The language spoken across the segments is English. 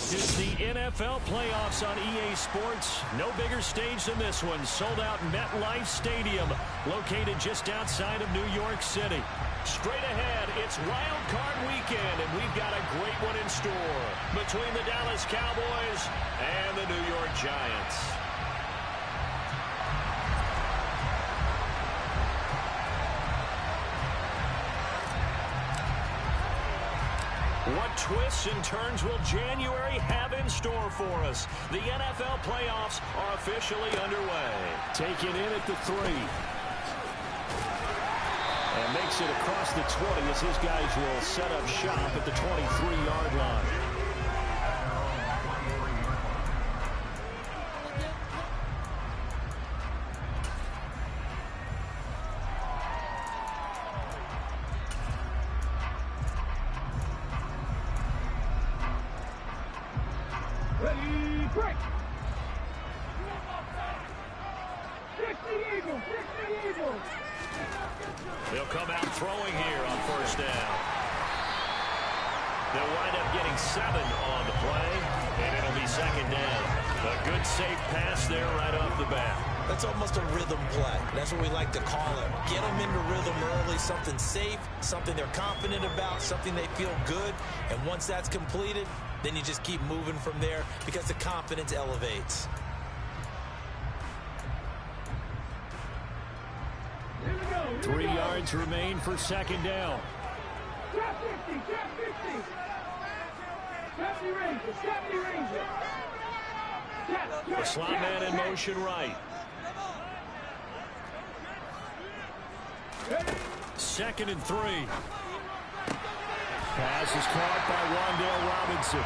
This is the NFL playoffs on EA Sports. No bigger stage than this one. Sold out MetLife Stadium, located just outside of New York City. Straight ahead, it's Wild Card Weekend, and we've got a great one in store between the Dallas Cowboys and the New York Giants. What twists and turns will January have in store for us? The NFL playoffs are officially underway. Taken in at the 3. And makes it across the 20 as his guys will set up shop at the 23-yard line. Ready, break! 60 Eagles! 60 Eagles! They'll come out throwing here on first down. They'll wind up getting 7 on the play, and it'll be second down. A good, safe pass there right off the bat. That's almost a rhythm play. That's what we like to call it. Get them into rhythm early, something safe, something they're confident about, something they feel good. And once that's completed, then you just keep moving from there because the confidence elevates. 3 yards remain for second down. Trap 50! Trap 50! Trap the Ranger! Trap the Ranger! The slot man in motion right. Second and 3. Pass is caught by Wan'Dale Robinson.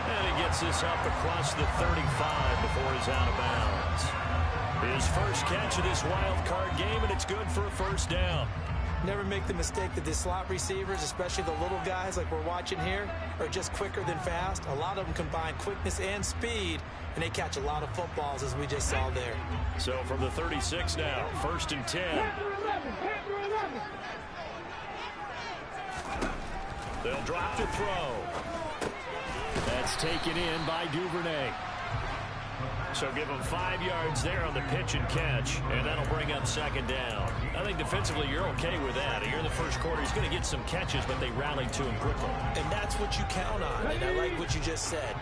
And he gets this up across the 35 before he's out of bounds. His first catch of this wild card game, and it's good for a first down. Never make the mistake that the slot receivers, especially the little guys like we're watching here, are just quicker than fast. A lot of them combine quickness and speed, and they catch a lot of footballs, as we just saw there. So from the 36 now, first and 10. They'll drop to throw. That's taken in by Duvernay. So give him 5 yards there on the pitch and catch, and that'll bring up second down. I think defensively you're okay with that. Here in the first quarter, he's going to get some catches, but they rallied to him quickly. And that's what you count on, and I like what you just said.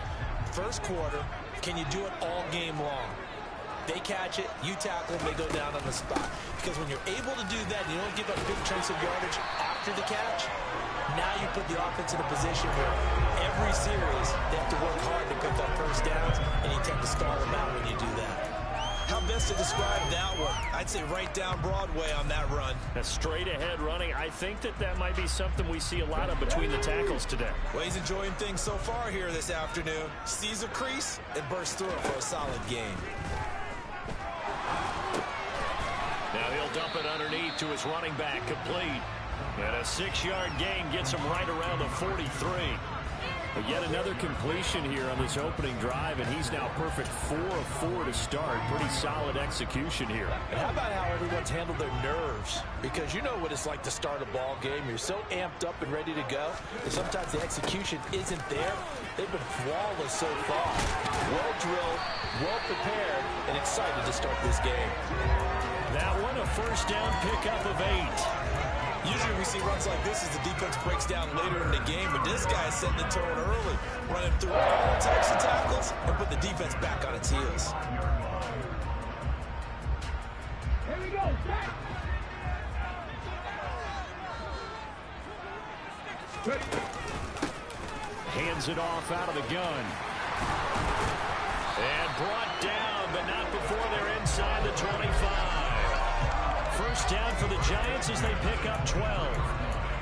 First quarter, can you do it all game long? They catch it, you tackle them, they go down on the spot. Because when you're able to do that, and you don't give up big chunks of yardage after the catch, now you put the offense in a position where every series they have to work hard to pick up first downs, and you tend to stall them out when you do that. How best to describe that one? I'd say right down Broadway on that run. A straight ahead running. I think that might be something we see a lot of between the tackles today. Well, he's enjoying things so far here this afternoon. Sees a crease and bursts through it for a solid game. Now he'll dump it underneath to his running back, complete. And a 6-yard gain gets him right around the 43. But yet another completion here on this opening drive, and he's now perfect 4 of 4 to start. Pretty solid execution here. And how about how everyone's handled their nerves? Because you know what it's like to start a ball game. You're so amped up and ready to go, and sometimes the execution isn't there. They've been flawless so far. Well drilled, well prepared, and excited to start this game. That one a first down pickup of 8. Usually we see runs like this as the defense breaks down later in the game, but this guy is setting the tone early, running through all types of tackles and put the defense back on its heels. Here we go, back. Hands it off out of the gun. And brought down, but not before they're inside the 25. First down for the Giants as they pick up 12.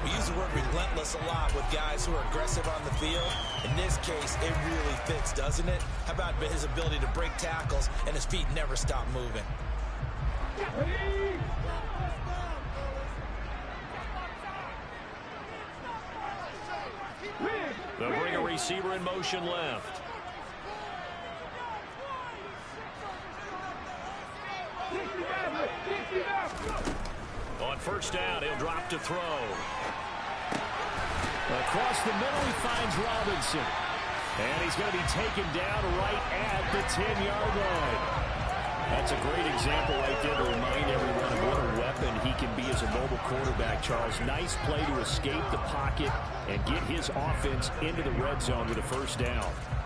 We use the word relentless a lot with guys who are aggressive on the field. In this case, it really fits, doesn't it? How about his ability to break tackles and his feet never stop moving? They'll bring a receiver in motion left. On first down, he'll drop to throw. Across the middle, he finds Robinson. And he's going to be taken down right at the 10-yard line. That's a great example right there to remind everyone of what a weapon he can be as a mobile quarterback, Charles. Nice play to escape the pocket and get his offense into the red zone with a first down.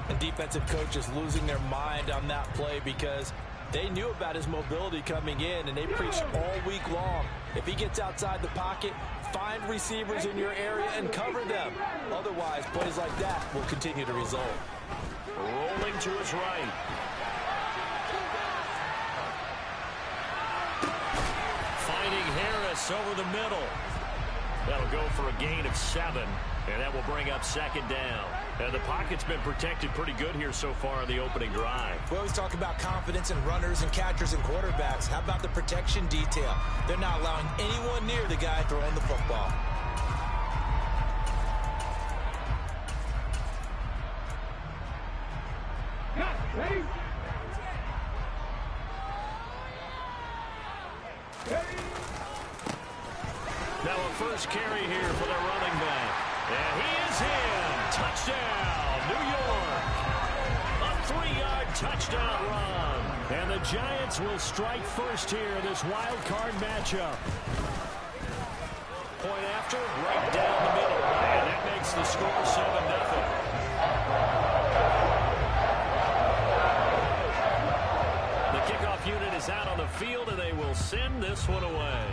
And defensive coaches losing their mind on that play because they knew about his mobility coming in, and they preached all week long. If he gets outside the pocket, find receivers in your area and cover them. Otherwise, plays like that will continue to result. Rolling to his right. Finding Harris over the middle. That'll go for a gain of 7, and that will bring up second down. And the pocket's been protected pretty good here so far on the opening drive. We always talk about confidence in runners and catchers and quarterbacks. How about the protection detail? They're not allowing anyone near the guy throwing the football. Ready? Now a first carry here for the running back. And he is in. Touchdown, New York. A 3-yard touchdown run. And the Giants will strike first here in this wild card matchup. Point after, right down the middle. And that makes the score 7-0. The kickoff unit is out on the field, and they will send this one away.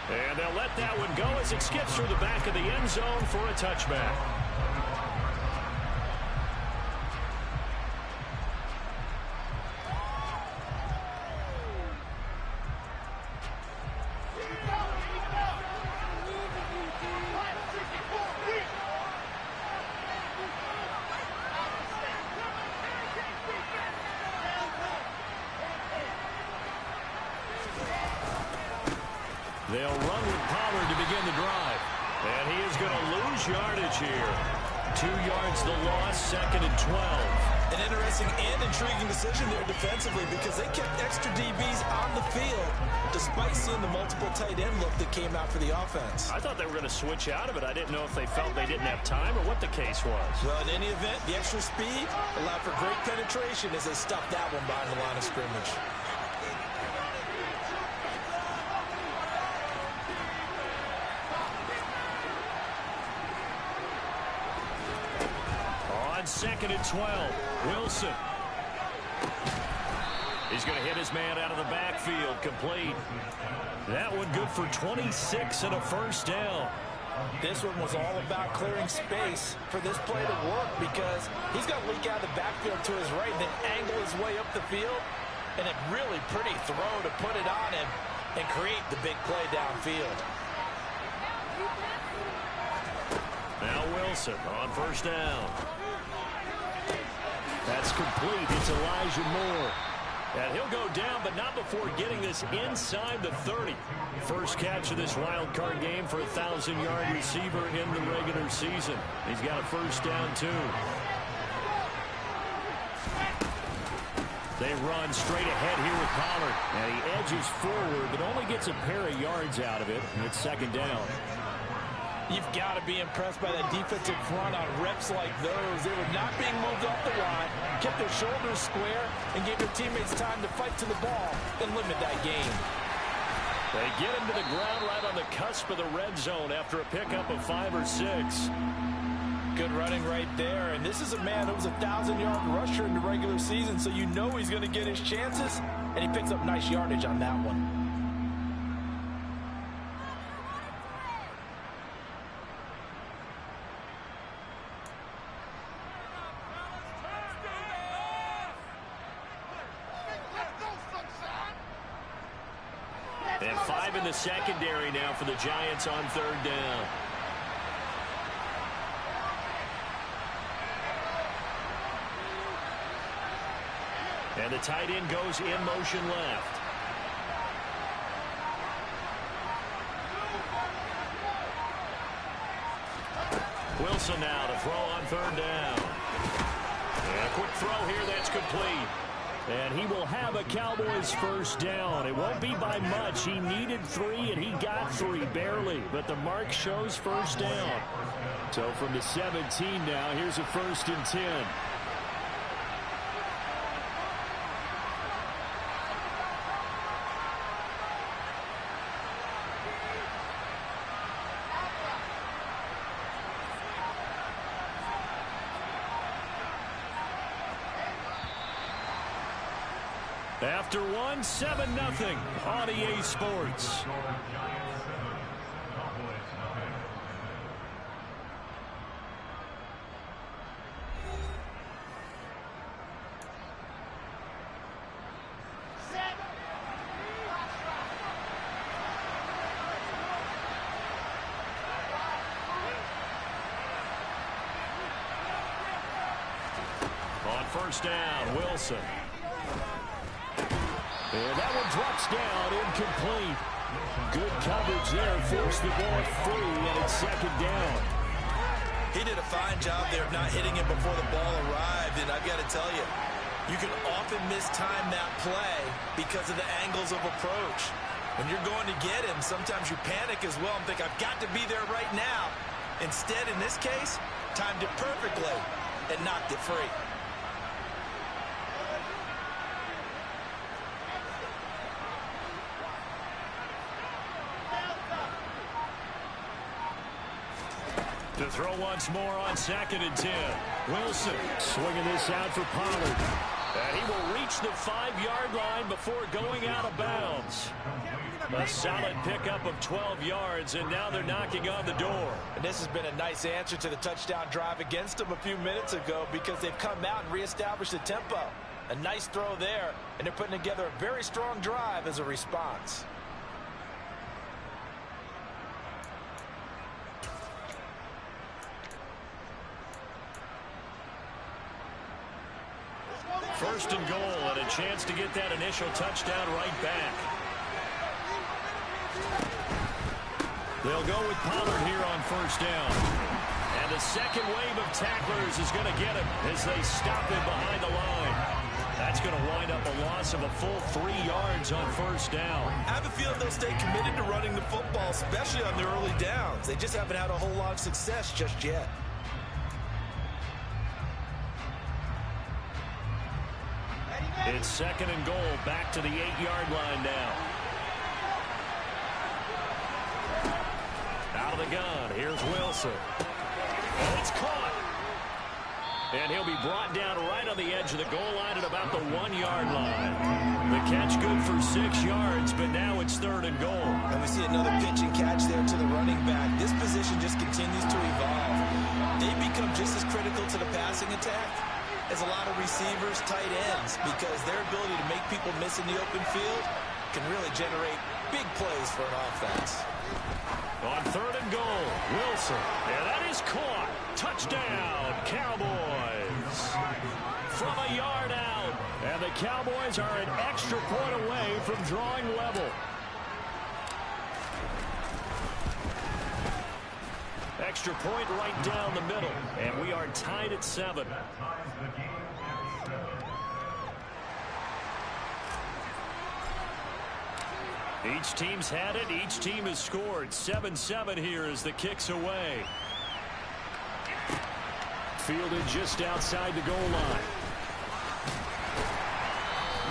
And they'll let that one go as it skips through the back of the end zone for a touchback. They'll run with Pollard to begin the drive. And he is going to lose yardage here. 2 yards the loss, 2nd and 12. An interesting and intriguing decision there defensively because they kept extra DBs on the field despite seeing the multiple tight end look that came out for the offense. I thought they were going to switch out of it. I didn't know if they felt they didn't have time or what the case was. Well, in any event, the extra speed allowed for great penetration as they stuffed that one behind the line of scrimmage. On 2nd and 12, Wilson. He's going to hit his man out of the backfield, complete. That one good for 26 and a first down. This one was all about clearing space for this play to work because he's going to leak out of the backfield to his right, then angle his way up the field, and a really pretty throw to put it on him and create the big play downfield. Now Wilson on first down. That's complete. It's Elijah Moore. And he'll go down, but not before getting this inside the 30. First catch of this wild card game for a 1,000-yard receiver in the regular season. He's got a first down, too. They run straight ahead here with Pollard. And he edges forward, but only gets a pair of yards out of it. And it's 2nd down. You've got to be impressed by that defensive front on reps like those. They were not being moved off the line, kept their shoulders square, and gave their teammates time to fight to the ball and limit that gain. They get him to the ground right on the cusp of the red zone after a pickup of 5 or 6. Good running right there, and this is a man who was a 1,000-yard rusher in the regular season, so you know he's going to get his chances, and he picks up nice yardage on that one. And 5 in the secondary now for the Giants on 3rd down. And the tight end goes in motion left. Wilson now to throw on 3rd down. And a quick throw here that's complete. And he will have a Cowboys first down. It won't be by much. He needed 3, and he got 3, barely. But the mark shows first down. So from the 17 now, here's a 1st and 10. After 1, 7-0 on EA Sports. On first down, Wilson. And that one drops down, incomplete. Good coverage there, forced the ball free, and it's 2nd down. He did a fine job there of not hitting it before the ball arrived, and I've got to tell you, you can often mistime that play because of the angles of approach. When you're going to get him, sometimes you panic as well and think, I've got to be there right now. Instead, in this case, timed it perfectly and knocked it free. To throw once more on 2nd and 10. Wilson swinging this out for Pollard. And he will reach the 5-yard line before going out of bounds. A solid pickup of 12 yards, and now they're knocking on the door. And this has been a nice answer to the touchdown drive against them a few minutes ago because they've come out and reestablished the tempo. A nice throw there, and they're putting together a very strong drive as a response. First and goal, and a chance to get that initial touchdown right back. They'll go with Pollard here on first down. And the second wave of tacklers is going to get him as they stop him behind the line. That's going to wind up a loss of a full 3 yards on first down. I have a feeling they'll stay committed to running the football, especially on their early downs. They just haven't had a whole lot of success just yet. It's 2nd and goal, back to the 8-yard line now. Out of the gun, here's Wilson. And it's caught. And he'll be brought down right on the edge of the goal line at about the 1-yard line. The catch good for 6 yards, but now it's 3rd and goal. And we see another pitch and catch there to the running back. This position just continues to evolve. They become just as critical to the passing attack as a lot of receivers, tight ends, because their ability to make people miss in the open field can really generate big plays for an offense. On 3rd and goal, Wilson, and that is caught. Touchdown, Cowboys. From a yard out, and the Cowboys are an extra point away from drawing level. Extra point right down the middle, and we are tied at 7. Each team's had it. Each team has scored. 7-7 here as the kick's away. Fielded just outside the goal line.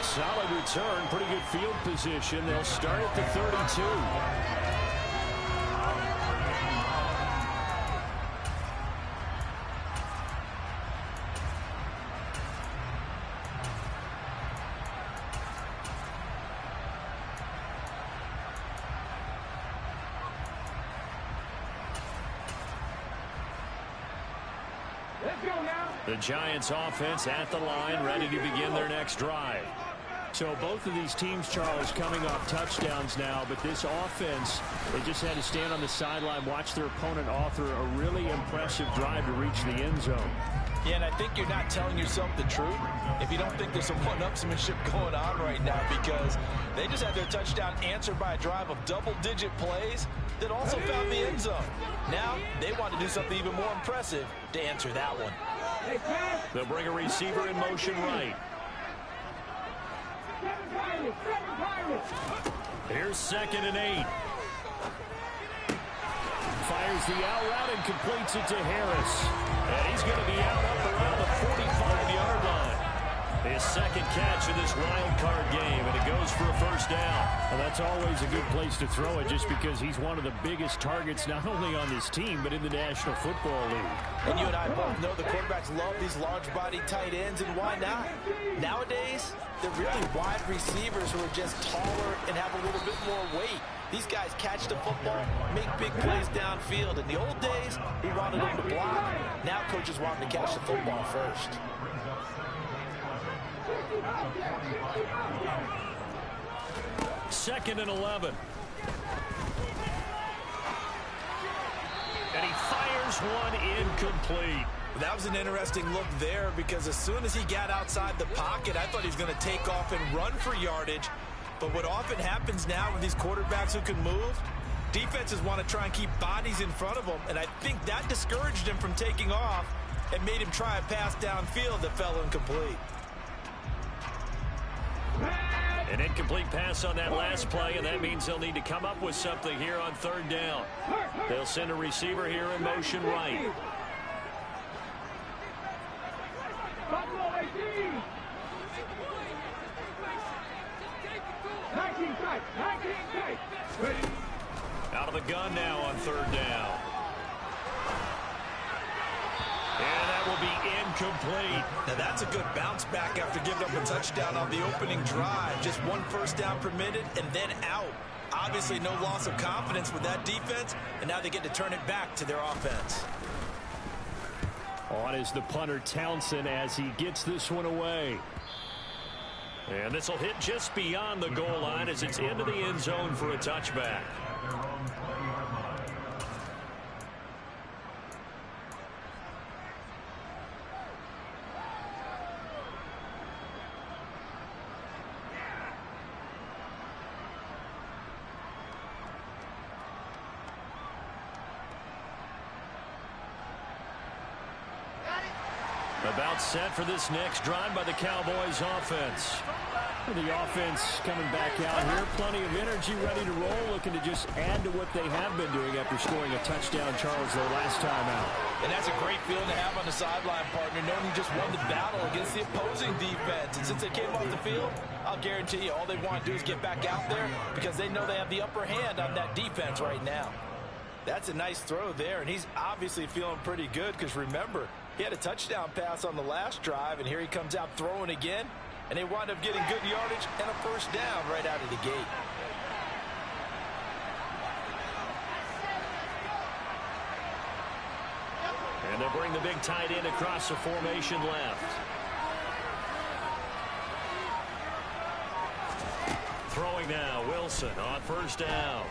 Solid return. Pretty good field position. They'll start at the 32. The Giants offense at the line, ready to begin their next drive. So both of these teams, Charles, coming off touchdowns now, but this offense, they just had to stand on the sideline, watch their opponent author a really impressive drive to reach the end zone. Yeah, and I think you're not telling yourself the truth if you don't think there's some one-upsmanship going on right now, because they just had their touchdown answered by a drive of double-digit plays that also found the end zone. Now they want to do something even more impressive to answer that one. They'll bring a receiver in motion right. Here's 2nd and 8. Fires the out route and completes it to Harris. And he's going to be out up around the 45-yard line. His 2nd catch of this wild card game, and it goes for a 1st down. Well, that's always a good place to throw it just because he's one of the biggest targets not only on this team but in the National Football League. And you and I both know the quarterbacks love these large-body tight ends, and why not? Nowadays, they're really wide receivers who are just taller and have a little bit more weight. These guys catch the football, make big plays downfield. In the old days, we wanted them to block. Now coaches want them to catch the football first. Second and 11. And he fires one incomplete. That was an interesting look there because as soon as he got outside the pocket, I thought he was going to take off and run for yardage. But what often happens now with these quarterbacks who can move, defenses want to try and keep bodies in front of them, and I think that discouraged him from taking off and made him try a pass downfield that fell incomplete. An incomplete pass on that last play, and that means they'll need to come up with something here on 3rd down. They'll send a receiver here in motion right. Out of the gun now on 3rd down. And that will be incomplete. Now that's a good bounce back after giving up a touchdown on the opening drive. Just 1 first down permitted and then out. Obviously no loss of confidence with that defense, and now they get to turn it back to their offense. On is the punter Townsend as he gets this one away. And this will hit just beyond the goal line as it's into the end zone for a touchback. About set for this next drive by the Cowboys offense. The offense coming back out here. Plenty of energy, ready to roll, looking to just add to what they have been doing after scoring a touchdown, Charles, their last time out. And that's a great feeling to have on the sideline, partner, knowing you just won the battle against the opposing defense. And since they came off the field, I'll guarantee you all they want to do is get back out there because they know they have the upper hand on that defense right now. That's a nice throw there, and he's obviously feeling pretty good because, remember, he had a touchdown pass on the last drive, and here he comes out throwing again, and they wind up getting good yardage and a 1st down right out of the gate. And they'll bring the big tight end across the formation left. Throwing now, Wilson on 1st down.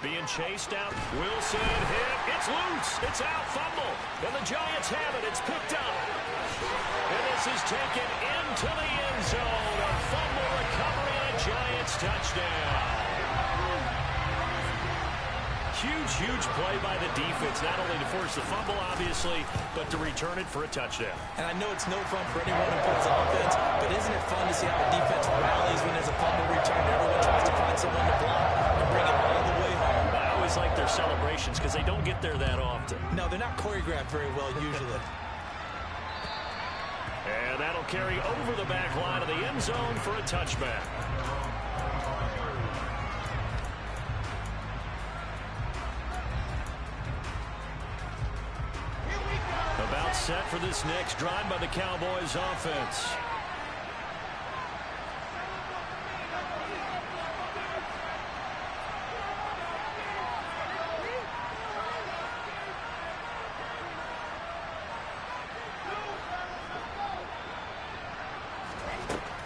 Being chased out. Wilson hit. It's loose. It's out. Fumble. And the Giants have it. It's picked up. And this is taken into the end zone. A fumble recovery and a Giants touchdown. Huge play by the defense. Not only to force the fumble, obviously, but to return it for a touchdown. And I know it's no fun for anyone who plays offense, but isn't it fun to see how the defense rallies when there's a fumble return? Everyone tries to find someone to block and bring it all the way home. I always like their celebrations because they don't get there that often. No, they're not choreographed very well usually. And that'll carry over the back line of the end zone for a touchback. About set for this next drive by the Cowboys offense.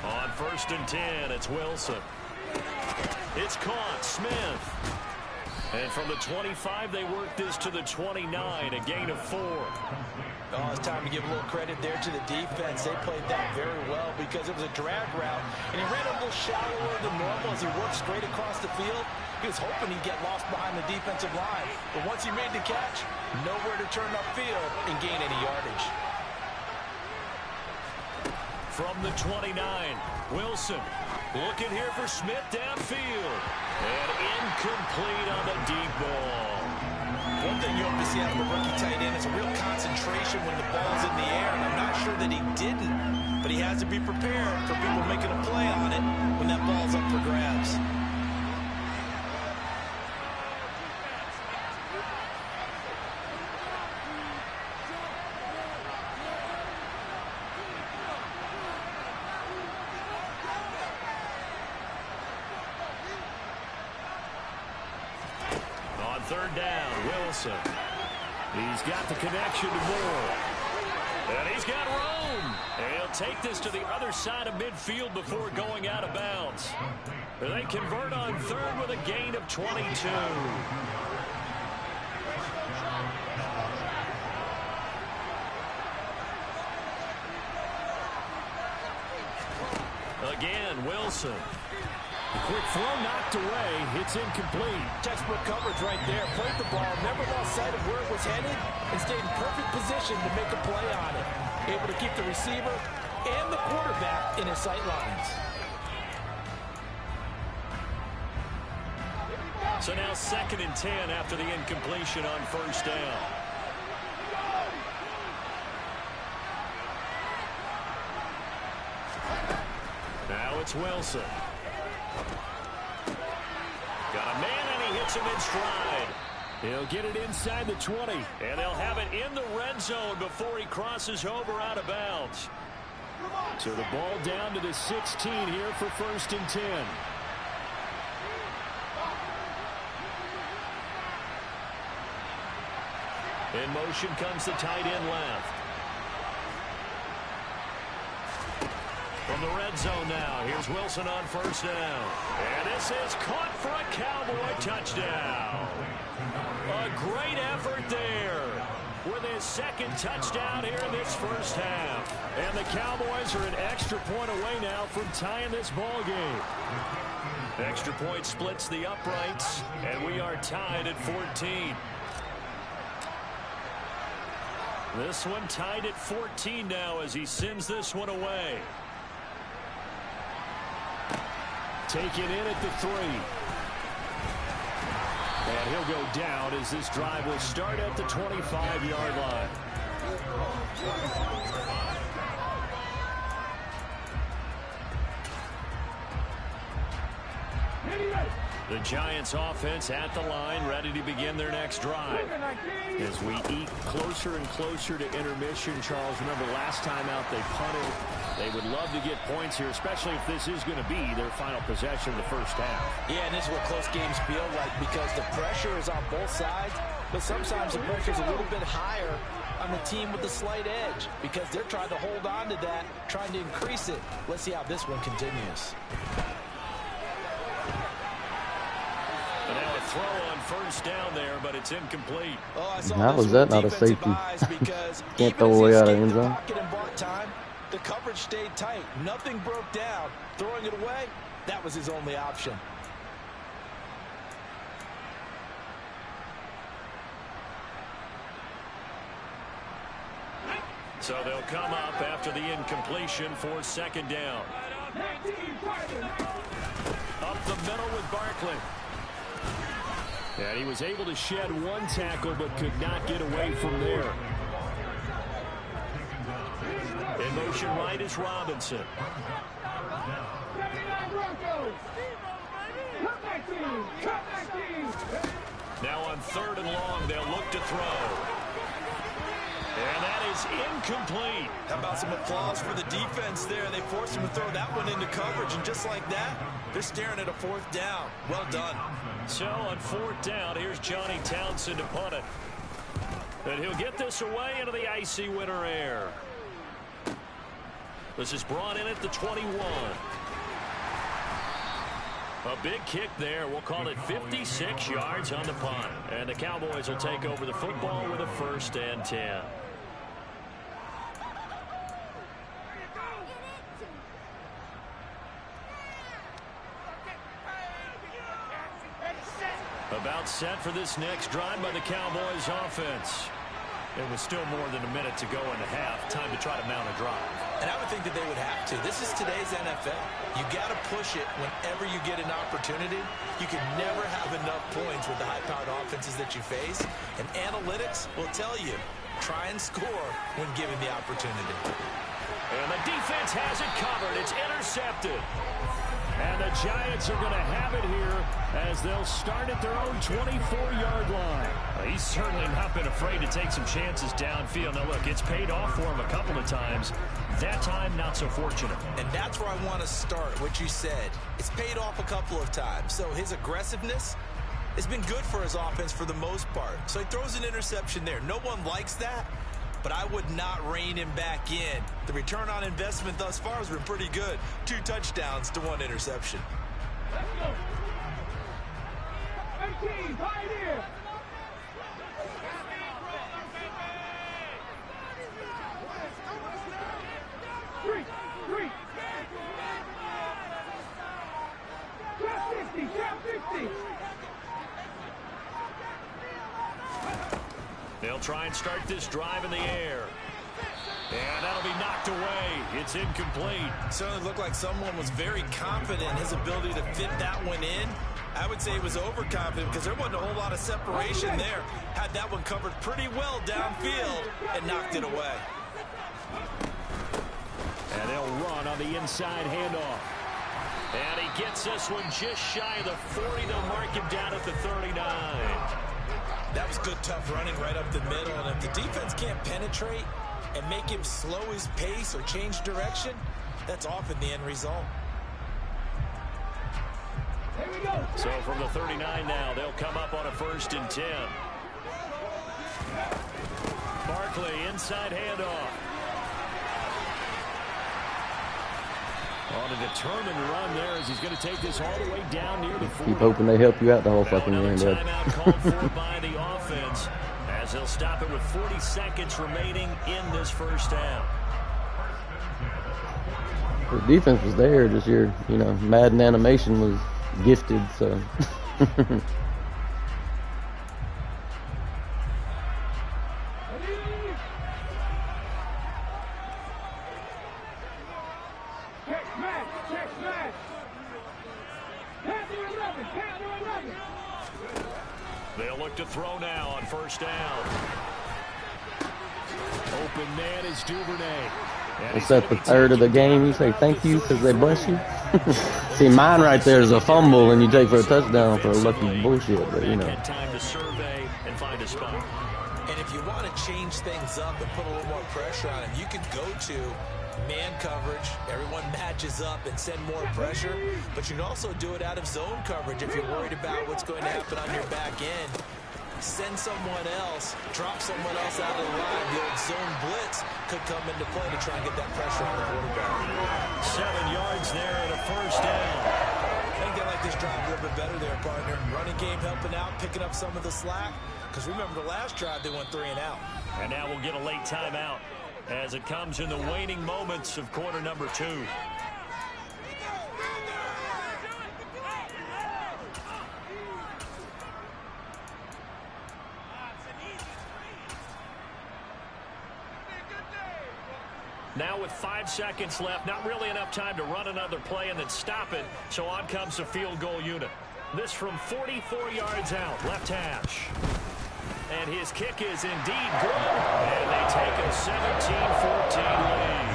On 1st and 10, it's Wilson. It's caught. Smith. And from the 25, they work this to the 29, a gain of 4. Oh, it's time to give a little credit there to the defense. They played that very well because it was a drag route, and he ran a little shallower than normal as he worked straight across the field. He was hoping he'd get lost behind the defensive line, but once he made the catch, nowhere to turn upfield and gain any yardage. From the 29, Wilson. Looking here for Smith downfield. And incomplete on the deep ball. One thing you hope to see out of a rookie tight end is a real concentration when the ball's in the air. And I'm not sure that he didn't, but he has to be prepared for people making a play on it when that ball's up for grabs. Third down, Wilson. He's got the connection to Moore. And he's got room. And he'll take this to the other side of midfield before going out of bounds. And they convert on third with a gain of 22. Again, Wilson. Quick throw knocked away. It's incomplete. Textbook coverage right there. Played the ball, never lost sight of where it was headed, and stayed in perfect position to make a play on it. Able to keep the receiver and the quarterback in his sight lines. So now 2nd and 10 after the incompletion on first down. Now it's Wilson. Got a man, and he hits him in stride. He'll get it inside the 20. And they'll have it in the red zone before he crosses over out of bounds. So the ball down to the 16 here for 1st and 10. In motion comes the tight end left. From the red zone now, here's Wilson on first down. And this is caught for a Cowboy touchdown. A great effort there with his 2nd touchdown here in this first half. And the Cowboys are an extra point away now from tying this ball game. Extra point splits the uprights, and we are tied at 14. This one tied at 14 now as he sends this one away. Taken in at the 3. And he'll go down as this drive will start at the 25-yard line. The Giants offense at the line, ready to begin their next drive. As we eke closer and closer to intermission, Charles, remember last time out they punted. They would love to get points here, especially if this is going to be their final possession of the first half. Yeah, and this is what close games feel like because the pressure is on both sides, but sometimes the pressure is a little bit higher on the team with the slight edge because they're trying to hold on to that, trying to increase it. Let's see how this one continues. And now a throw on first down there, but it's incomplete. Oh, I saw How this was that with not a safety? eyes because Can't even throw as away he out of escaped end the zone. pocket and bought time, the coverage stayed tight. Nothing broke down. Throwing it away, that was his only option. So they'll come up after the incompletion for 2nd down. Up the middle with Barkley. And he was able to shed one tackle but could not get away from there. In motion right is Robinson. Now on 3rd and long, they'll look to throw. And that is incomplete. How about some applause for the defense there? They forced him to throw that one into coverage, and just like that, they're staring at a 4th down. Well done. So on 4th down, here's Johnny Townsend to punt it. And he'll get this away into the icy winter air. This is brought in at the 21. A big kick there. We'll call it 56 yards on the punt. And the Cowboys will take over the football with a 1st and 10. About set for this next drive by the Cowboys offense. It was still more than a minute to go in the half. Time to try to mount a drive. And I would think that they would have to. This is today's NFL. You got to push it whenever you get an opportunity. You can never have enough points with the high-powered offenses that you face. And analytics will tell you, try and score when given the opportunity. And the defense has it covered. It's intercepted. And the Giants are going to have it here as they'll start at their own 24-yard line. He's certainly not been afraid to take some chances downfield. Now, look, it's paid off for him a couple of times. That time, not so fortunate. And that's where I want to start, what you said. It's paid off a couple of times. So his aggressiveness has been good for his offense for the most part. So he throws an interception there. No one likes that, but I would not rein him back in. The return on investment thus far has been pretty good. 2 touchdowns to 1 interception. Let's go. 18, Pioneer. Three. Trap 50. They'll try and start this drive in the air. And that'll be knocked away. It's incomplete. Certainly looked like someone was very confident in his ability to fit that one in. I would say he was overconfident because there wasn't a whole lot of separation there. Had that one covered pretty well downfield and knocked it away. And they'll run on the inside handoff. And he gets this one just shy of the 40. They'll mark him down at the 39. That was good, tough running right up the middle. And if the defense can't penetrate and make him slow his pace or change direction, that's often the end result. Here we go. So from the 39 now, they'll come up on a 1st and 10. Barkley, inside handoff. On a determined run there as he's going to take this all the way down near the 40. Keep hoping they help you out the whole fucking game, bud. Timeout called for by the offense as they'll stop it with 40 seconds remaining in this first half. The defense was there, just your, Madden animation was gifted, so. They'll look to throw now on 1st down. Open man is Duvernay. It's at the 3rd of the game. You say thank you because they bless you. See, mine right there is a fumble, and you take for a touchdown for a lucky bullshit. But Time to survey and find a spot. And if you want to change things up and put a little more pressure on him, you can go to man coverage. Everyone matches up and send more pressure. But you can also do it out of zone coverage if you're worried about what's going to happen on your back end. Send someone else, drop someone else out of the line. The old zone blitz could come into play to try and get that pressure on the quarterback. 7 yards there and a 1st down. I think they like this drive a little bit better there, partner. Running game helping out, picking up some of the slack. Because remember, the last drive, they went 3 and out. And now we'll get a late timeout as it comes in the waning moments of quarter number 2. Now with 5 seconds left, not really enough time to run another play and then stop it. So on comes the field goal unit. This from 44 yards out, left hash. And his kick is indeed good. And they take a 17-14 lead.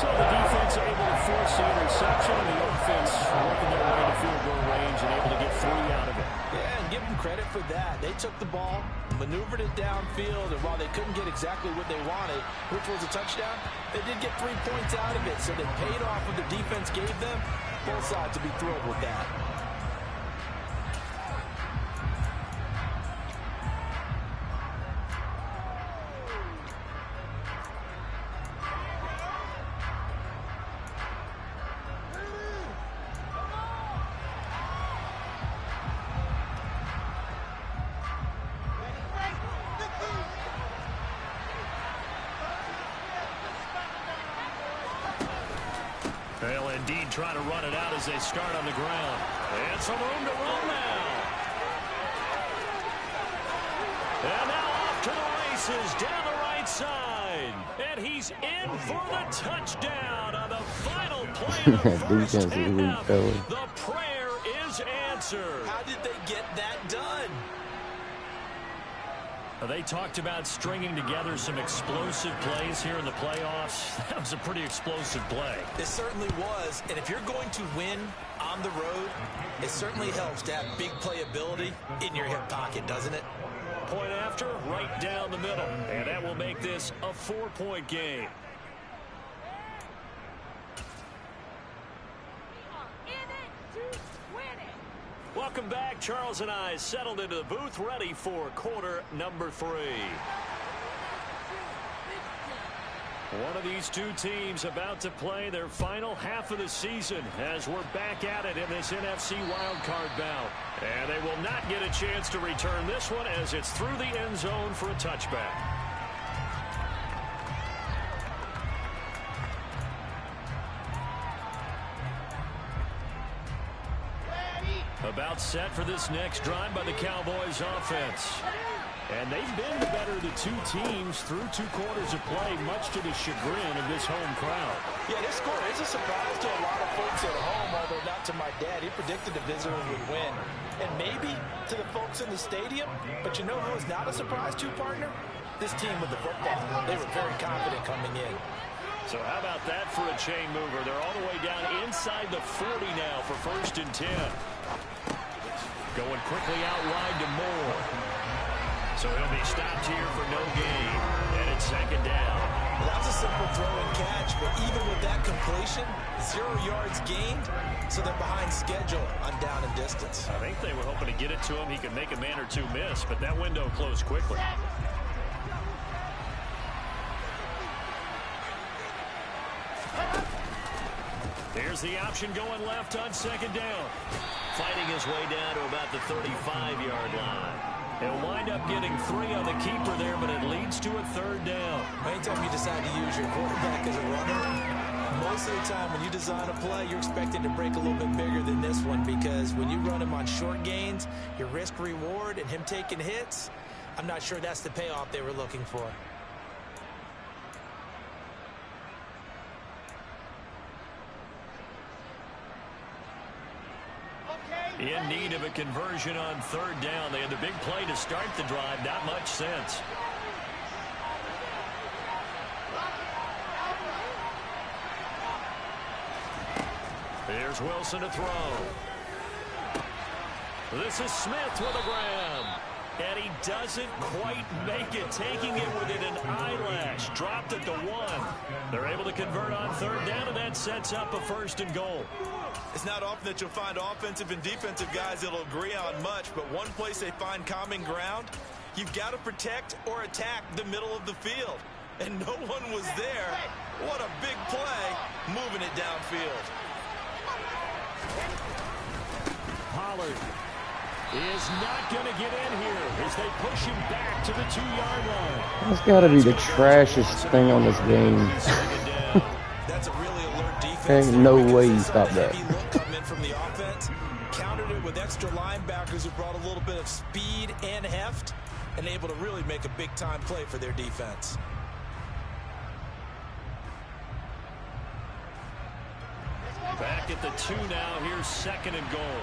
So the defense able to force the interception, and the offense working their way to field goal range and able to get 3 out of it. Yeah, and give them credit for that. They took the ball, maneuvered it downfield, and while they couldn't get exactly what they wanted, which was a touchdown, they did get 3 points out of it. So they paid off what the defense gave them. Both sides to be thrilled with that. They'll indeed try to run it out as they start on the ground. And some room to run now. And now off to the passes down the right side. And he's in for the touchdown on the final play of the first Defense is weak, half. though. The prayer is answered. How did they get that done? They talked about stringing together some explosive plays here in the playoffs. That was a pretty explosive play. It certainly was. And if you're going to win on the road, it certainly helps to have big playability in your hip pocket, doesn't it? Point after, right down the middle. And that will make this a 4-point game. Welcome back. Charles and I settled into the booth, ready for quarter number 3. One of these two teams about to play their final half of the season as we're back at it in this NFC wildcard bout. And they will not get a chance to return this one as it's through the end zone for a touchback. About set for this next drive by the Cowboys offense. And they've been the better of the two teams through 2 quarters of play, much to the chagrin of this home crowd. Yeah, this score is a surprise to a lot of folks at home, although not to my dad. He predicted the visitors would win. And maybe to the folks in the stadium, but you know who is not a surprise to, partner? This team with the football. They were very confident coming in. So how about that for a chain mover? They're all the way down inside the 40 now for 1st and 10. Going quickly out wide to Moore. So he'll be stopped here for no gain. And it's 2nd down. Well, that's a simple throw and catch, but even with that completion, 0 yards gained, so they're behind schedule on down and distance. I think they were hoping to get it to him. He could make a man or two miss, but that window closed quickly. Here's the option going left on 2nd down. Fighting his way down to about the 35-yard line. He'll wind up getting 3 on the keeper there, but it leads to a 3rd down. Anytime you decide to use your quarterback as a runner, most of the time when you design a play, you're expecting to break a little bit bigger than this one, because when you run him on short gains, your risk-reward and him taking hits, I'm not sure that's the payoff they were looking for. In need of a conversion on 3rd down. They had the big play to start the drive. Not much sense. Here's Wilson to throw. This is Smith with a grab. And he doesn't quite make it, taking it within an eyelash. Dropped at the 1. They're able to convert on 3rd down, and that sets up a 1st and goal. It's not often that you'll find offensive and defensive guys that'll agree on much, but one place they find common ground, you've got to protect or attack the middle of the field. And no one was there. What a big play, moving it downfield. Pollard is not going to get in here as they push him back to the 2-yard line. That's got to be the trashiest thing on this game. That's a really alert defense. Ain't no way you stop that. Come in from the offense, countered it with extra linebackers who brought a little bit of speed and heft, and able to really make a big-time play for their defense. Back at the 2 now. Here's 2nd and goal.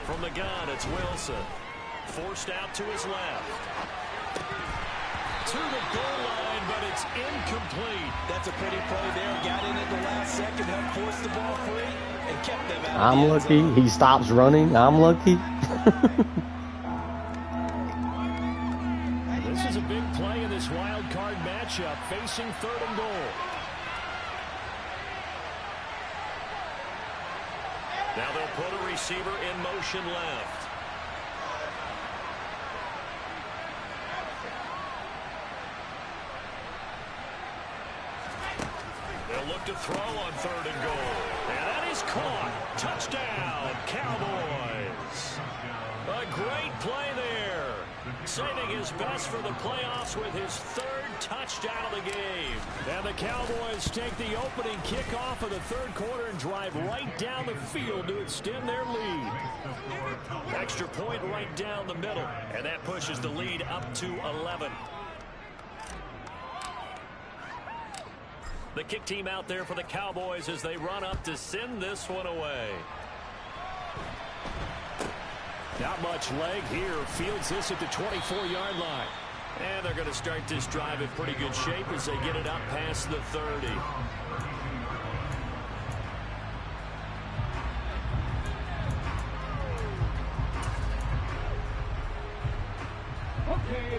From the gun, it's Wilson. Forced out to his left. To the goal line, but it's incomplete. That's a pretty play there. Got in at the last second, helped force the ball free, and kept them out. I'm lucky. He stops running. I'm lucky. This is a big play in this wild card matchup, facing 3rd and goal. Now they'll put a receiver in motion left. They'll look to throw on 3rd and goal. And that is caught. Touchdown, Cowboys. A great play there. Saving his best for the playoffs with his 3rd touched out of the game. And the Cowboys take the opening kickoff of the third quarter and drive right down the field to extend their lead. Extra point right down the middle, and that pushes the lead up to 11. The kick team out there for the Cowboys as they run up to send this one away. Not much leg here. Fields this at the 24-yard line. And they're going to start this drive in pretty good shape as they get it up past the 30.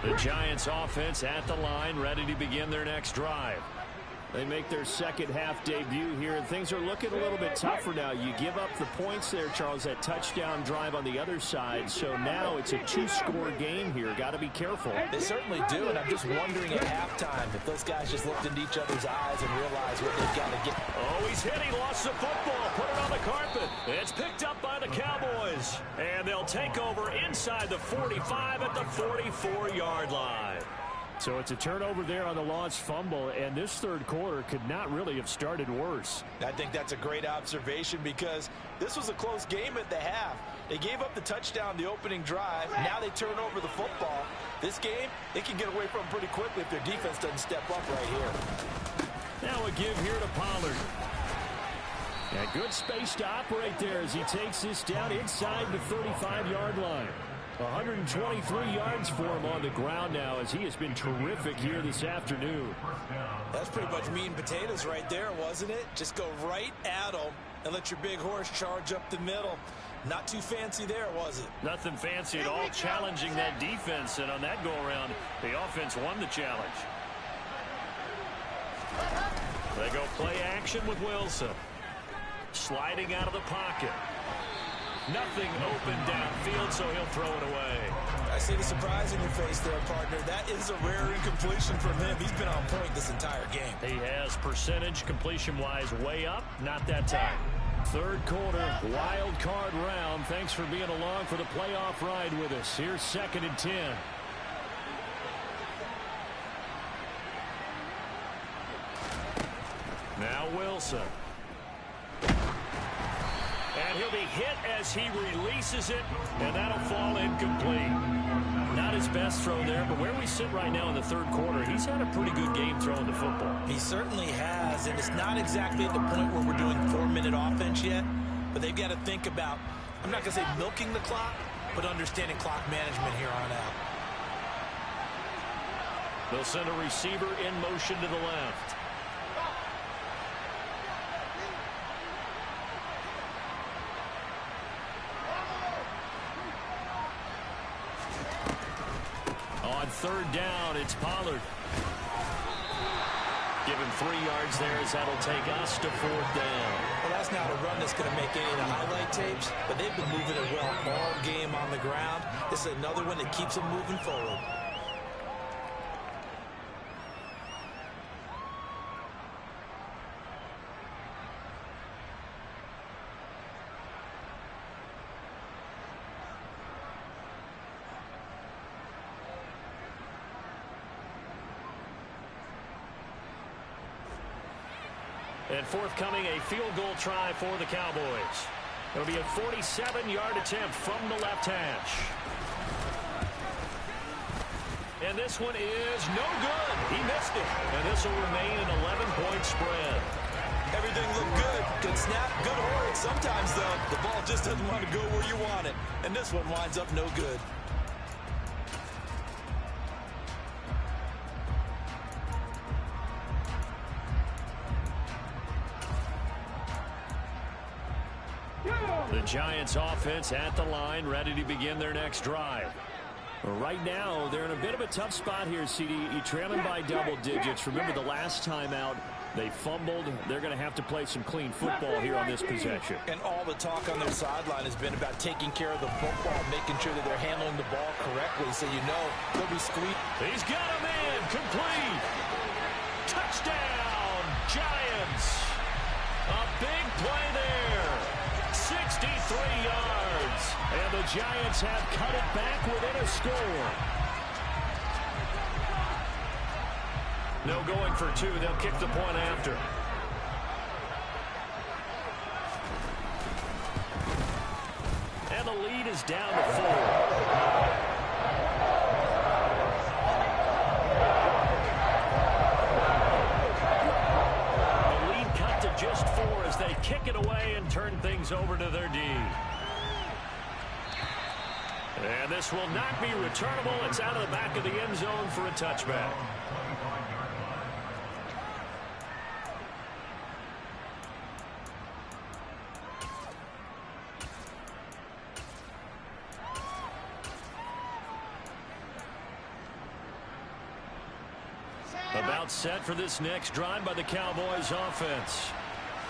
The Giants offense at the line, ready to begin their next drive. They make their second half debut here, and things are looking a little bit tougher now. You give up the points there, Charles, that touchdown drive on the other side. So now it's a two-score game here. Got to be careful. They certainly do, and I'm just wondering at halftime if those guys just looked into each other's eyes and realized what they've got to get. Oh, he's hit. He lost the football. Put it on the carpet. It's picked up by the Cowboys. And they'll take over inside the 45 at the 44-yard line. So it's a turnover there on the lost fumble, and this third quarter could not really have started worse. I think that's a great observation because this was a close game at the half. They gave up the touchdown the opening drive. Now they turn over the football. This game, they can get away from pretty quickly if their defense doesn't step up right here. Now a give here to Pollard. And good space to operate there as he takes this down inside the 35-yard line. 123 yards for him on the ground now as he has been terrific here this afternoon. That's pretty much meat and potatoes right there, wasn't it? Just go right at them and let your big horse charge up the middle. Not too fancy there, was it? Nothing fancy at all, challenging that defense, and on that go-around, the offense won the challenge. They go play action with Wilson. Sliding out of the pocket. Nothing open downfield, so he'll throw it away. I see the surprise in your face there, partner. That is a rare incompletion from him. He's been on point this entire game. He has percentage completion-wise way up. Not that time. Third quarter, wild card round. Thanks for being along for the playoff ride with us. Here's 2nd and 10. Now Wilson. And he'll be hit as he releases it, and that'll fall incomplete. Not his best throw there, but where we sit right now in the third quarter, he's had a pretty good game throwing the football. He certainly has, and it's not exactly at the point where we're doing 4-minute offense yet, but they've got to think about, I'm not going to say milking the clock, but understanding clock management here on out. They'll send a receiver in motion to the left. On third down, it's Pollard. Give him 3 yards there as that'll take us to 4th down. Well, that's not a run that's going to make any of the highlight tapes, but they've been moving it well all game on the ground. This is another one that keeps them moving forward. And forthcoming, a field goal try for the Cowboys. It'll be a 47-yard attempt from the left hash. And this one is no good. He missed it. And this will remain an 11-point spread. Everything looked good. Good snap, good horn. Sometimes, though, the ball just doesn't want to go where you want it. And this one winds up no good. The Giants offense at the line, ready to begin their next drive. Right now, they're in a bit of a tough spot here, CD. You trail them by double digits. Remember the last time out, they fumbled. They're going to have to play some clean football here on this possession. And all the talk on their sideline has been about taking care of the football, making sure that they're handling the ball correctly. So you know they'll be squeezed. He's got a man, complete. Touchdown, Giants. A big play there. 63 yards. And the Giants have cut it back within a score. No going for two. They'll kick the point after. And the lead is down to 4. The lead cut to just 4 as they kick it away and turn things over to their D. And this will not be returnable. It's out of the back of the end zone for a touchback. About set for this next drive by the Cowboys offense.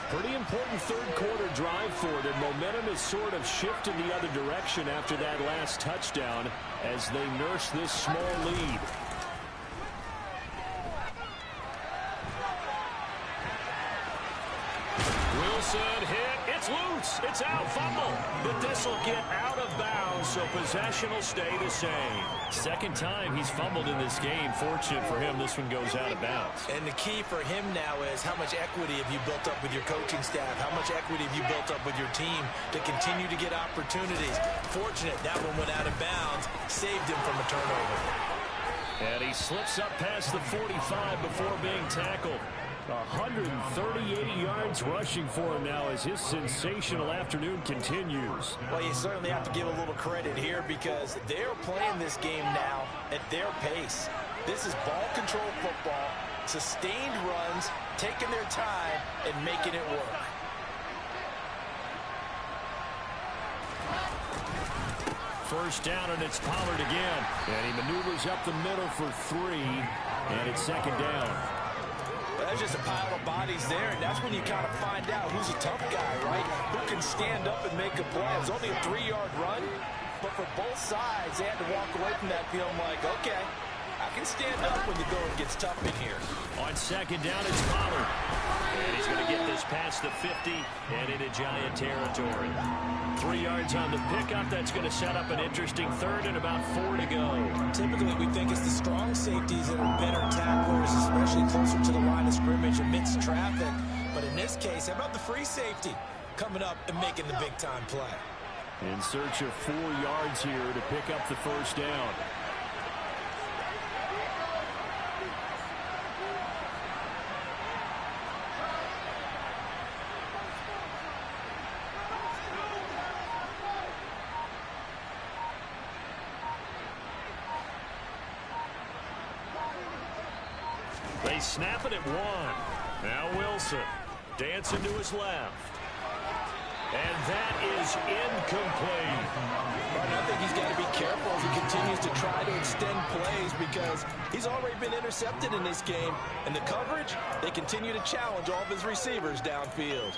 Pretty important third-quarter drive for them. Momentum has sort of shifted the other direction after that last touchdown as they nurse this small lead. Wilson hit. It's loose. It's out. Fumble. But this will get out of bounds, so possession will stay the same. Second time he's fumbled in this game. Fortunate for him, this one goes out of bounds. And the key for him now is how much equity have you built up with your coaching staff? How much equity have you built up with your team to continue to get opportunities? Fortunate that one went out of bounds, saved him from a turnover. And he slips up past the 45 before being tackled. 138 yards rushing for him now as his sensational afternoon continues. Well, you certainly have to give a little credit here because they're playing this game now at their pace. This is ball control football, sustained runs, taking their time and making it work. First down, and it's Pollard again. And he maneuvers up the middle for 3, and it's second down. There's just a pile of bodies there, and that's when you kind of find out who's a tough guy, right? Who can stand up and make a play. It's only a 3-yard run, but for both sides, they had to walk away from that feeling like, okay, I can stand up when the going gets tough in here. On second down, it's Pollard. And he's going to get this past the 50 and into Giant territory. 3 yards on the pickup. That's going to set up an interesting third and about 4 to go. Typically, we think it's the strong safeties that are better tacklers, especially closer to the line of scrimmage amidst traffic. But in this case, how about the free safety coming up and making the big-time play? In search of 4 yards here to pick up the first down. They snap it at 1. Now Wilson dancing to his left. And that is incomplete. And I think he's got to be careful as he continues to try to extend plays because he's already been intercepted in this game. And the coverage, they continue to challenge all of his receivers downfield.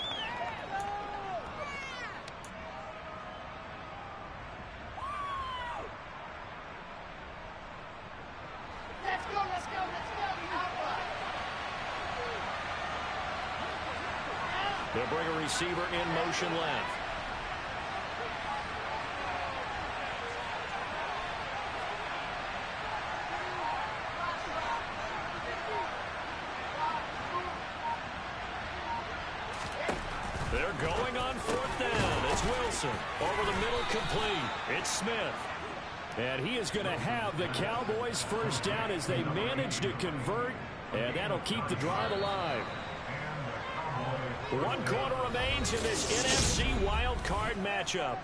They'll bring a receiver in motion left. They're going on fourth down. It's Wilson. Over the middle, complete. It's Smith. And he is going to have the Cowboys first down as they manage to convert. And that'll keep the drive alive. 1 quarter remains in this NFC wild card matchup.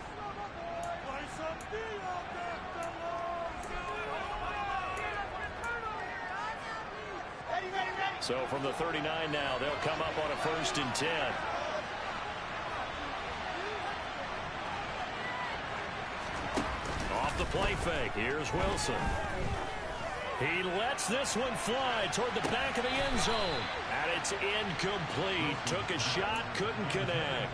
So from the 39 now, they'll come up on a 1st and 10. Off the play fake. Here's Wilson. He lets this one fly toward the back of the end zone. And it's incomplete. Took a shot, couldn't connect.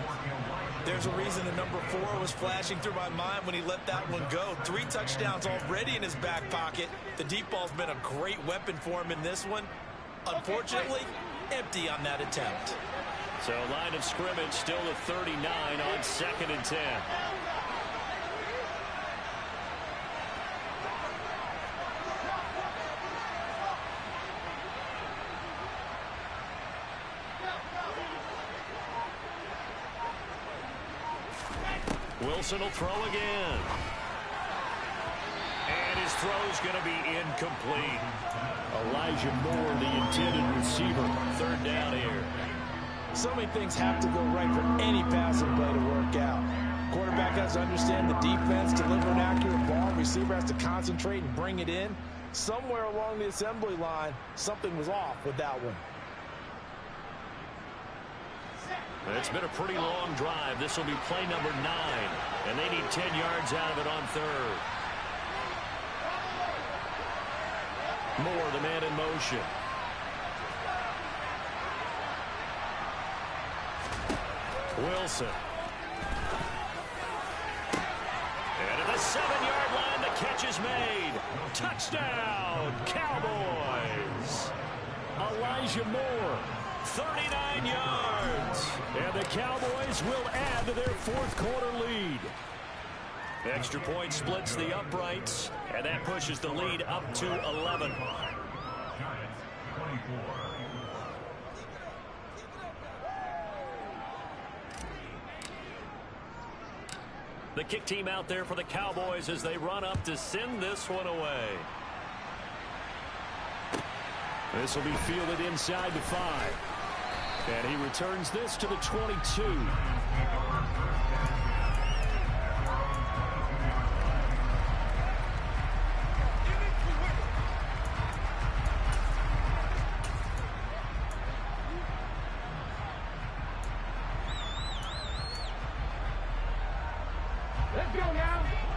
There's a reason the number 4 was flashing through my mind when he let that one go. 3 touchdowns already in his back pocket. The deep ball's been a great weapon for him in this one. Unfortunately, empty on that attempt. So line of scrimmage still at 39 on 2nd and 10. Wilson will throw again. And his throw's going to be incomplete. Elijah Moore, the intended receiver. Third down here. So many things have to go right for any passing play to work out. Quarterback has to understand the defense, deliver an accurate ball. Receiver has to concentrate and bring it in. Somewhere along the assembly line, something was off with that one. It's been a pretty long drive. This will be play number 9. And they need 10 yards out of it on third. Moore, the man in motion. Wilson. And at the 7-yard line, the catch is made. Touchdown, Cowboys. Elijah Moore, 39 yards. And the Cowboys will add to their fourth quarter lead. Extra point splits the uprights, and that pushes the lead up to 11. The kick team out there for the Cowboys as they run up to send this one away. This will be fielded inside the 5. And he returns this to the 22.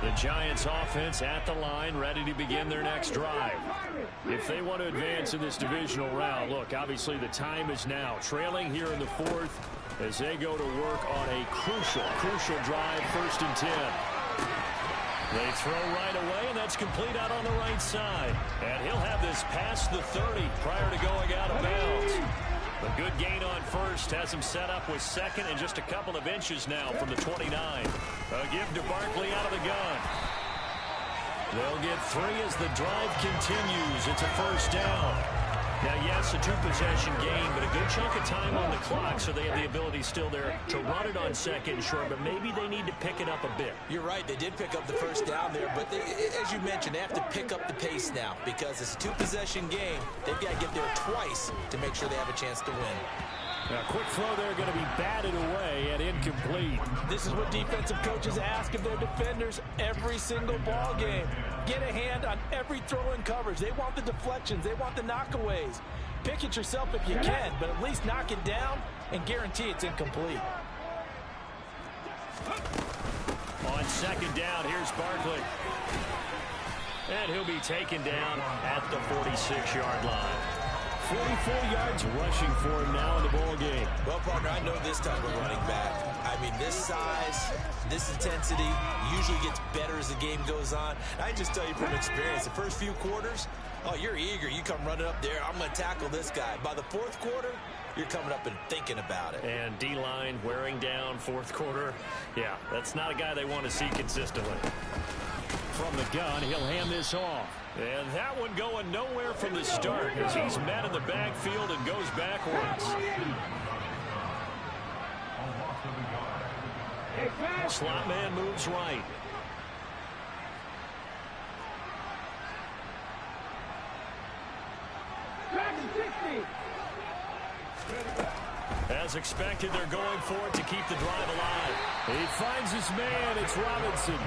The Giants offense at the line, ready to begin their next drive. If they want to advance in this divisional round, look, obviously the time is now. Trailing here in the 4th as they go to work on a crucial drive, 1st and 10. They throw right away, and that's complete out on the right side. And he'll have this past the 30 prior to going out of bounds. A good gain on 1st has him set up with 2nd and just a couple of inches now from the 29. A give to Barkley out of the gun. They'll get 3 as the drive continues. It's a 1st down. Now, yes, a 2-possession game, but a good chunk of time on the clock, so they have the ability still there to run it on 2nd and short, but maybe they need to pick it up a bit. You're right. They did pick up the 1st down there, but as you mentioned, they have to pick up the pace now because it's a 2-possession game. They've got to get there twice to make sure they have a chance to win. Now, quick throw there going to be batted away and incomplete. This is what defensive coaches ask of their defenders every single ball game. Get a hand on every throw in coverage. They want the deflections. They want the knockaways. Pick it yourself if you can, but at least knock it down and guarantee it's incomplete. On 2nd down, here's Barkley. And he'll be taken down at the 46-yard line. 44 yards rushing for him now in the ball game. Well, partner, I know this type of running back. I mean, this size, this intensity usually gets better as the game goes on. I just tell you from experience, the first few quarters, oh, you're eager. You come running up there. I'm going to tackle this guy. By the 4th quarter, you're coming up and thinking about it. And D-line wearing down 4th quarter. Yeah, that's not a guy they want to see consistently. From the gun, he'll hand this off. And that one going nowhere from the start as he's met in the backfield and goes backwards. Slot man moves right. As expected, they're going for it to keep the drive alive. He finds his man. It's Robinson.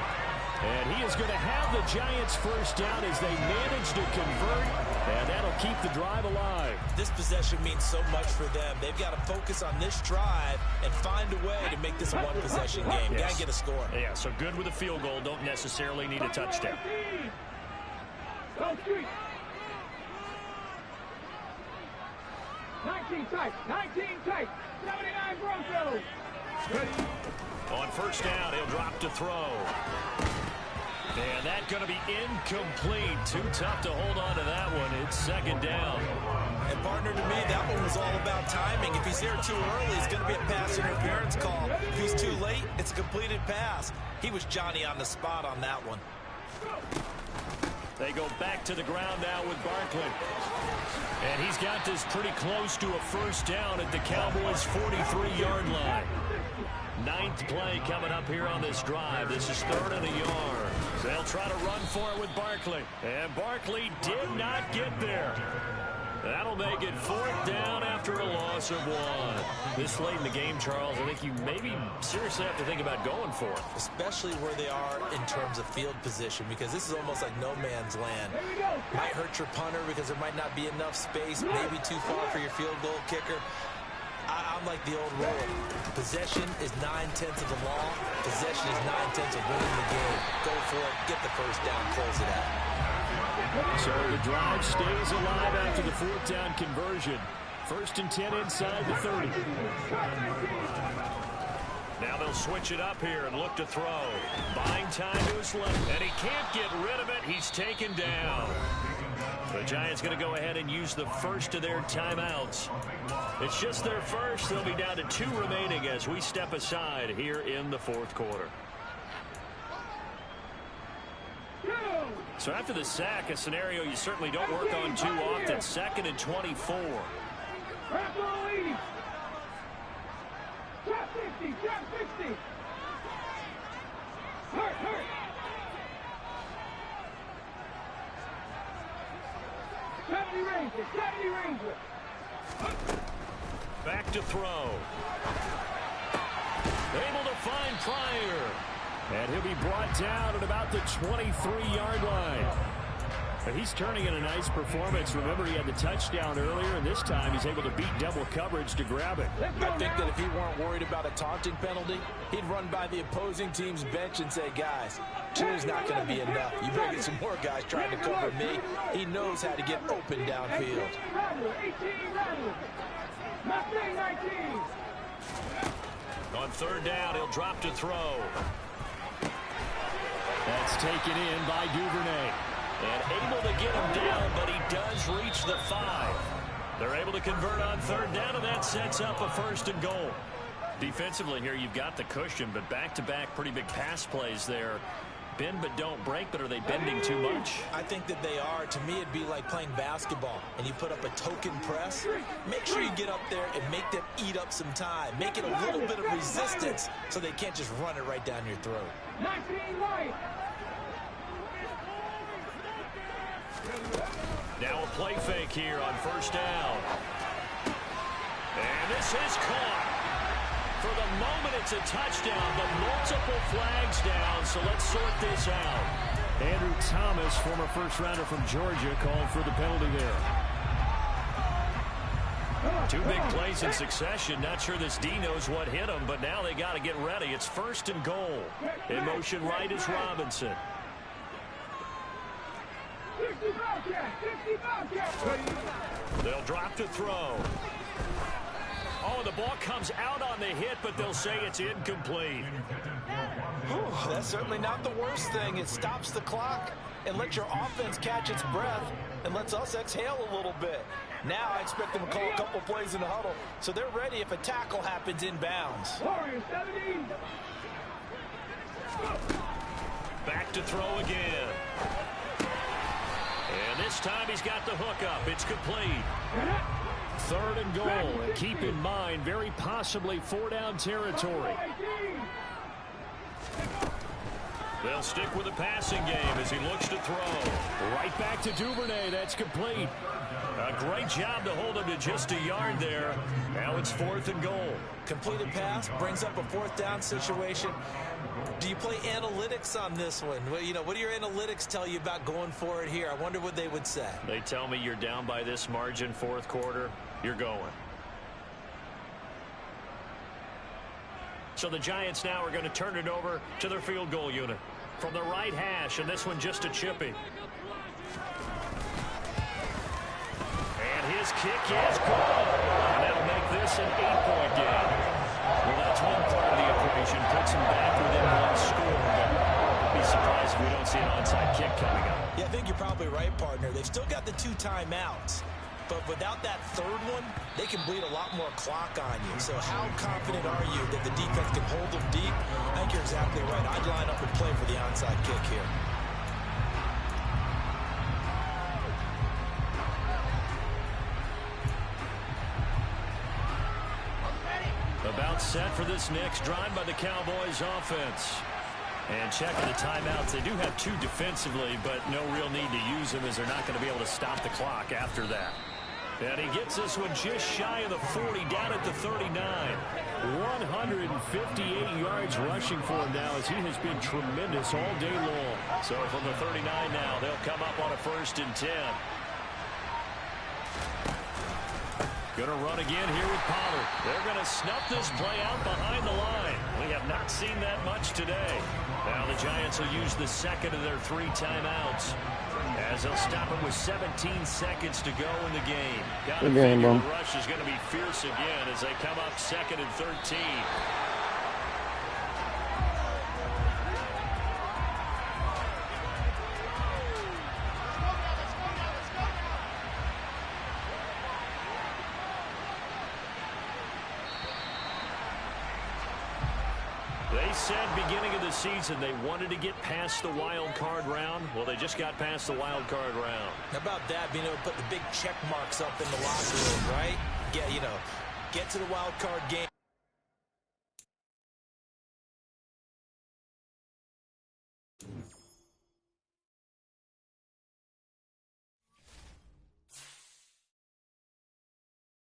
And he is going to have the Giants 1st down as they manage to convert, and that'll keep the drive alive. This possession means so much for them. They've got to focus on this drive and find a way to make this a 1-possession game. Yes. Got to get a score. Yeah, so good with a field goal. Don't necessarily need a touchdown. 19 tight, 79 Broncos. On 1st down, he'll drop to throw. And that's going to be incomplete. Too tough to hold on to that one. It's 2nd down. And, partner, to me, that one was all about timing. If he's there too early, it's going to be a pass interference call. If he's too late, it's a completed pass. He was Johnny on the spot on that one. They go back to the ground now with Barkley. And he's got this pretty close to a 1st down at the Cowboys' 43-yard line. Ninth play coming up here on this drive. This is 3rd and a yard. They'll try to run for it with Barkley. And Barkley did not get there. That'll make it 4th down after a loss of 1. This late in the game, Charles, I think you maybe seriously have to think about going for it. Especially where they are in terms of field position, because this is almost like no man's land. Might hurt your punter because there might not be enough space, maybe too far for your field goal kicker. I'm like the old rule. Possession is 9/10 of the law. Possession is 9/10 of winning the game. Go for it. Get the first down. Close it out. So the drive stays alive after the 4th down conversion. 1st and 10 inside the 30. Now they'll switch it up here and look to throw. Buying time to his left, and he can't get rid of it. He's taken down. The Giants going to go ahead and use the first of their timeouts. It's just their first. They'll be down to 2 remaining as we step aside here in the 4th quarter. So after the sack, a scenario you certainly don't work on too often. 2nd and 24. Drop 50, drop 50. Hurt. Gravity Ranger. Back to throw. Able to find Pryor. And he'll be brought down at about the 23-yard line. And he's turning in a nice performance. Remember, he had the touchdown earlier, and this time he's able to beat double coverage to grab it. I think that if he weren't worried about a taunting penalty, he'd run by the opposing team's bench and say, guys, 2 is not going to be enough. You better get some more guys trying to cover me. He knows how to get open downfield. 19. On 3rd down, he'll drop to throw. That's taken in by Duvernay. And able to get him down, but he does reach the 5. They're able to convert on 3rd down, and that sets up a 1st and goal. Defensively here, you've got the cushion, but back-to-back pretty big pass plays there. Bend but don't break, but are they bending too much? I think that they are. To me, it'd be like playing basketball, and you put up a token press. Make sure you get up there and make them eat up some time. Make it a little bit of resistance so they can't just run it right down your throat. 19 right. Now a play fake here on 1st down. And this is caught. For the moment, it's a touchdown, but multiple flags down, so let's sort this out. Andrew Thomas, former first-rounder from Georgia, called for the penalty there. 2 big plays in succession. Not sure this D knows what hit him, but now they got to get ready. It's 1st and goal. In motion right is Robinson. 50 Bobcat. They'll drop to throw. Oh, the ball comes out on the hit, but they'll say it's incomplete. Whew, that's certainly not the worst thing. It stops the clock and lets your offense catch its breath and lets us exhale a little bit. Now I expect them to call a couple plays in the huddle, so they're ready if a tackle happens inbounds. Warriors 17. Back to throw again. And this time he's got the hook up. It's complete. 3rd and goal. And keep in mind, very possibly 4-down territory. They'll stick with the passing game as he looks to throw. Right back to Duvernay. That's complete. A great job to hold him to just a yard there. Now it's 4th and goal. Completed pass brings up a 4th down situation. Do you play analytics on this one? Well, you know, what do your analytics tell you about going for it here? I wonder what they would say. They tell me you're down by this margin 4th quarter. You're going. So the Giants now are going to turn it over to their field goal unit. From the right hash, and this one just a chippy. And his kick is good. And that'll make this an 8-point game. Well, that's one part of the equation. Puts him back within 1 score. But I'd be surprised if we don't see an onside kick coming up. Yeah, I think you're probably right, partner. They've still got the 2 timeouts. But without that 3rd one, they can bleed a lot more clock on you. So how confident are you that the defense can hold them deep? I think you're exactly right. I'd line up and play for the onside kick here. About set for this next drive by the Cowboys offense. And checking the timeouts, they do have 2 defensively, but no real need to use them as they're not going to be able to stop the clock after that. And he gets this one just shy of the 40, down at the 39. 158 yards rushing for him now as he has been tremendous all day long. So from the 39 now, they'll come up on a 1st and 10. Going to run again here with Pollard. They're going to snuff this play out behind the line. We have not seen that much today. Now the Giants will use the 2nd of their 3 timeouts, as they'll stop it with 17 seconds to go in the game. Got to figure the rush is going to be fierce again as they come up 2nd and 13. They said beginning of the season they wanted to get past the wild card round. Well, they just got past the wild card round. How about that, being able to put the big check marks up in the locker room, right? Get to the wild card game.